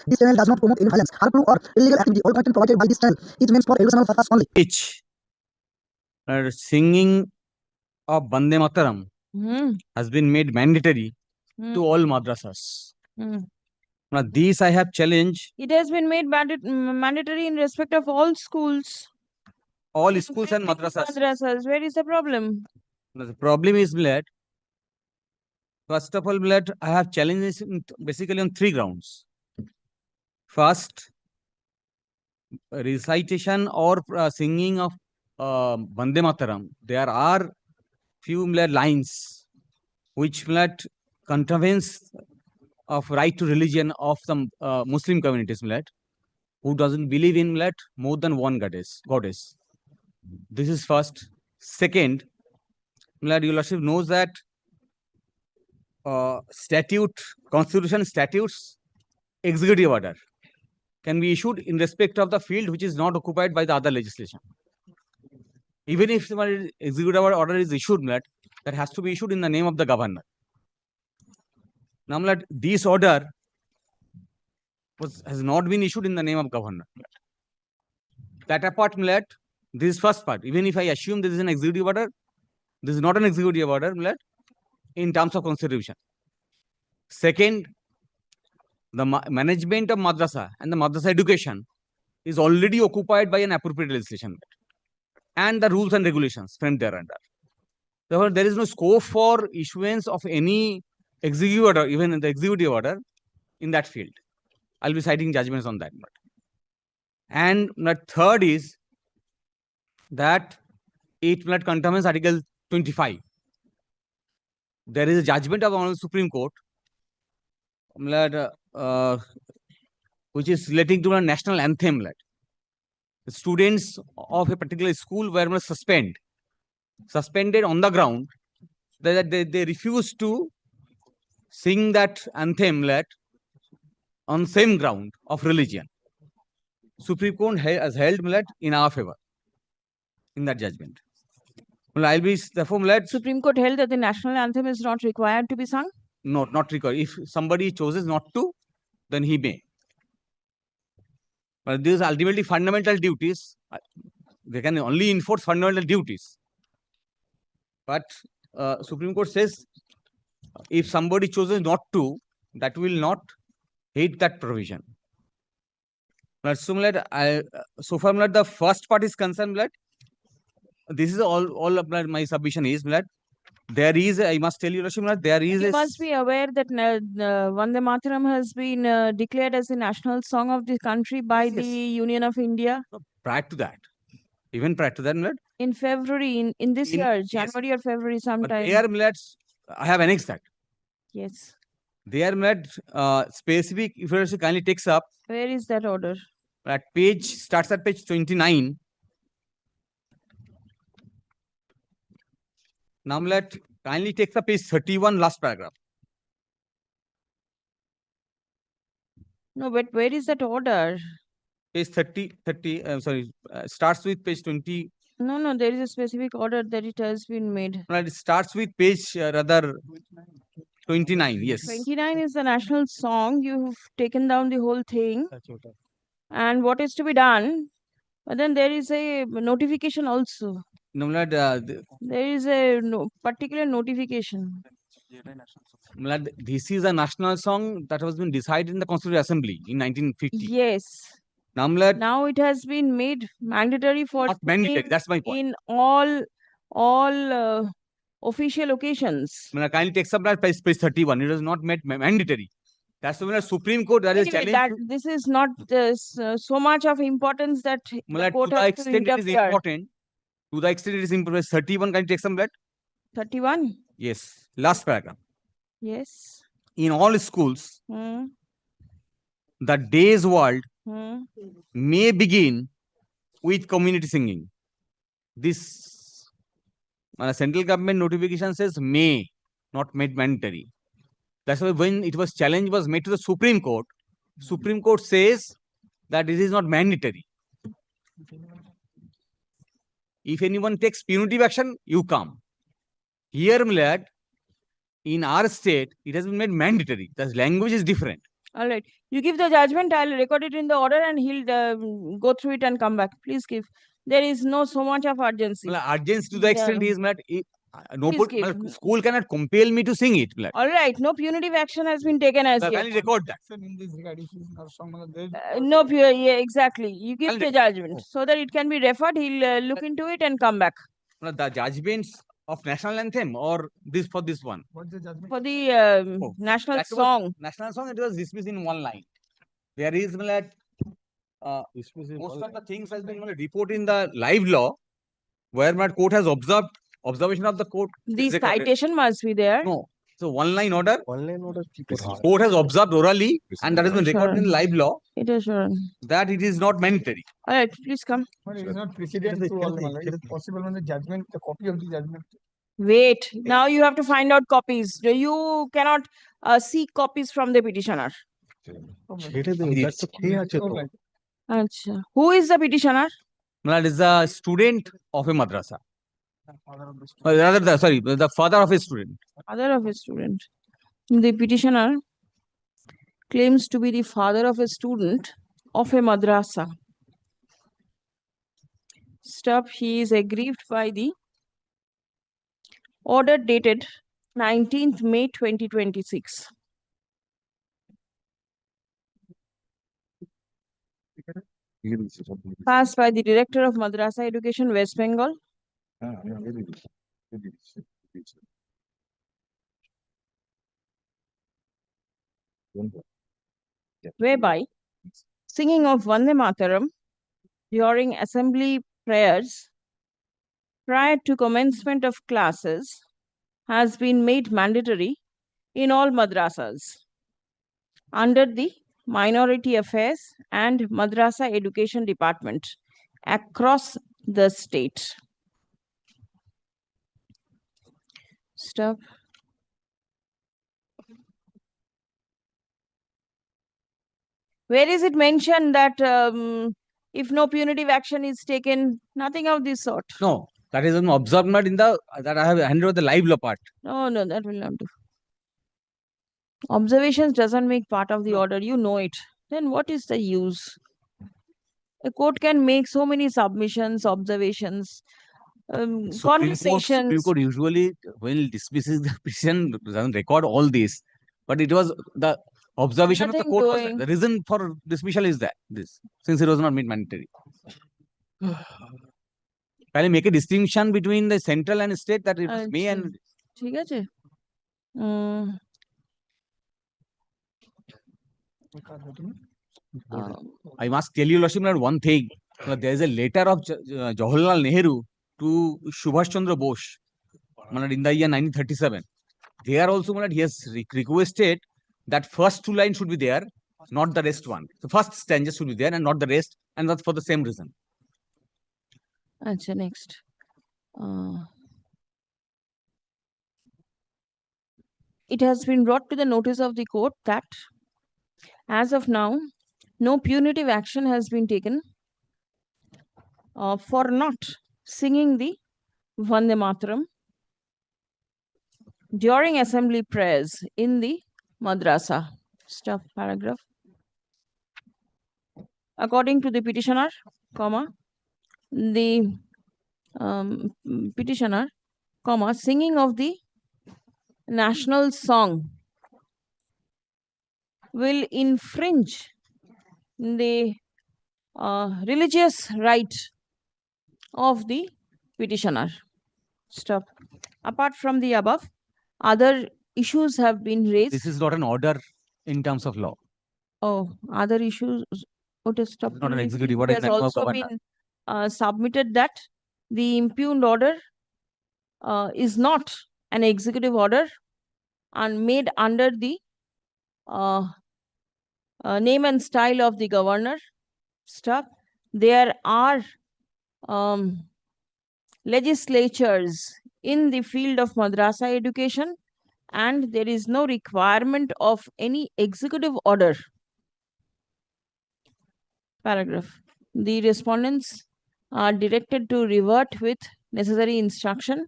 This channel does not promote any violence, harmful or illegal activity. All content provided by this channel is meant for educational purpose only. Which singing of Bande Mataram has been made mandatory to all madrasas. Now, these I have challenged. It has been made mandatory in respect of all schools. All schools and madrasas. Where is the problem? Now, the problem is that, first of all, that I have challenges basically on 3 grounds. First, recitation or singing of Bande Mataram. There are few lines which contravenes of right to religion of some Muslim communities who doesn't believe in more than one goddess. This is first. Second, your Lordship knows that constitution statutes, executive order can be issued in respect of the field which is not occupied by the other legislation. Even if the executive order is issued, that has to be issued in the name of the governor. Now, this order has not been issued in the name of governor. That apart, this is first part. Even if I assume this is an executive order, this is not an executive order in terms of constitution. Second, the management of madrasa and the madrasa education is already occupied by an appropriate legislation and the rules and regulations framed thereunder. Therefore, there is no scope for issuance of any executive order, even in the executive order, in that field. I'll be citing judgments on that. And the third is that it contravenes Article 25. There is a judgment of the Honorable Supreme Court which is relating to a national anthem. The students of a particular school were suspended on the ground that they refused to sing that anthem on same ground of religion. Supreme Court has held in our favor in that judgment. I'll be therefore Supreme Court held that the national anthem is not required to be sung? No, not required. If somebody chooses not to, then he may. But these are ultimately fundamental duties. They can only enforce fundamental duties. But Supreme Court says if somebody chooses not to, that will not hate that provision. But so far the first part is concerned, this is all my submission is there is, I must tell you, there is. You must be aware that Vande Mataram has been declared as the national song of the country by the Union of India. Prior to that, even prior to that, in February, in this year, January or February sometime. There, I have annexed that. Yes. There, specific, if you kindly takes up. Where is that order? That page starts at page 29. Now, kindly take the page 31, last paragraph. No, but where is that order? Page 30, starts with page 20. No, there is a specific order that it has been made. Well, it starts with page 29, yes. 29 is the national song. You've taken down the whole thing. And what is to be done? But then there is a notification also. No, there is a particular notification. This is a national song that has been decided in the Constituent Assembly in 1950. Yes. Now it has been made mandatory for that's my point. In all official occasions. Kindly take up that page 31. It is not made mandatory. That's when the Supreme Court that anyway, is challenged. This is not so much of importance that the court has to interfere. It is important. To the extent it is important. 31, can you take some that? 31? Yes. Last paragraph. Yes. In all schools, the day's world may begin with community singing. This central government notification says may, not made mandatory. That's why when it was challenge was made to the Supreme Court says that it is not mandatory. If anyone takes punitive action, you come. Here, in our state, it has been made mandatory. The language is different. All right. You give the judgment. I'll record it in the order, and he'll go through it and come back. Please give. There is no so much of urgency. Urgency to the extent is that no Please give. school cannot compel me to sing it. All right. No punitive action has been taken as yet. Can you record that? No, yeah, exactly. You give I'll the judgment so that it can be referred. He'll look into it and come back. The judgments of national anthem or this for this one? What's the judgment? For the national song. National song, it was dismissed in one line. There is most of the things has been reported in the live law, where my court has observation of the court. The citation must be there. No. So one line order. Online order. Court has observed orally, and that has been recorded in live law. It is sure. That it is not mandatory. All right, please come. But it is not precedent to all the It is possible when the judgment, the copy of the judgment. Wait. Now you have to find out copies. You cannot seek copies from the petitioner. That's okay. Achha. Who is the petitioner? That is the student of a madrasa. Rather, the father of a student. Father of a student. The petitioner claims to be the father of a student of a madrasa. Stop. He is aggrieved by the order dated 19th May 2026. Passed by the Director of Madrasa Education, West Bengal. Whereby singing of Vande Mataram during assembly prayers prior to commencement of classes has been made mandatory in all madrasas under the Minority Affairs and Madrasa Education Department across the state. Stop. Where is it mentioned that if no punitive action is taken, nothing of this sort? No, that is an observement in the that I have handed over the live law part. No, that will not do. Observations doesn't make part of the order. You know it. Then what is the use? A court can make so many submissions, observations, conversations. Supreme Court usually, when it dismisses the petition, doesn't record all this. But it was the observation of the court. Was the reason for dismissal is that this, since it was not made mandatory. I'll make a distinction between the central and state, that it was may and. ঠিক আছে? I must tell you, Lordship, one thing. There is a letter of Jawaharlal Nehru to Subhash Chandra Bose in the year 1937. There also he has requested that first two lines should be there, not the rest one. The first stanza should be there and not the rest, and that's for the same reason. Achha, next. It has been brought to the notice of the court that as of now, no punitive action has been taken for not singing the Vande Mataram during assembly prayers in the madrasa. Stop paragraph. According to the petitioner, the petitioner, singing of the national song will infringe the religious right of the petitioner. Stop. Apart from the above, other issues have been raised. This is not an order in terms of law. Oh, other issues. What is stop? Not an executive order. It has also been submitted that the impugned order is not an executive order and made under the name and style of the governor. Stop. There are legislatures in the field of madrasa education, and there is no requirement of any executive order. Paragraph. The respondents are directed to revert with necessary instruction.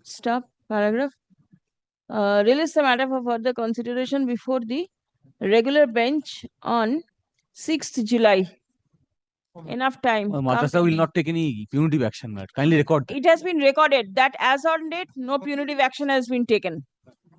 Stop. Paragraph. Release the matter for further consideration before the Regular bench on 6th July. Enough time. Madrasa will not take any punitive action, my lord. Kindly record that. It has been recorded that as on date, no punitive action has been taken.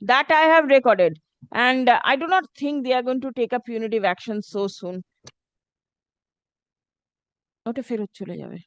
That I have recorded. And I do not think they are going to take a punitive action so soon. ওটা ফেরত চলে যাবে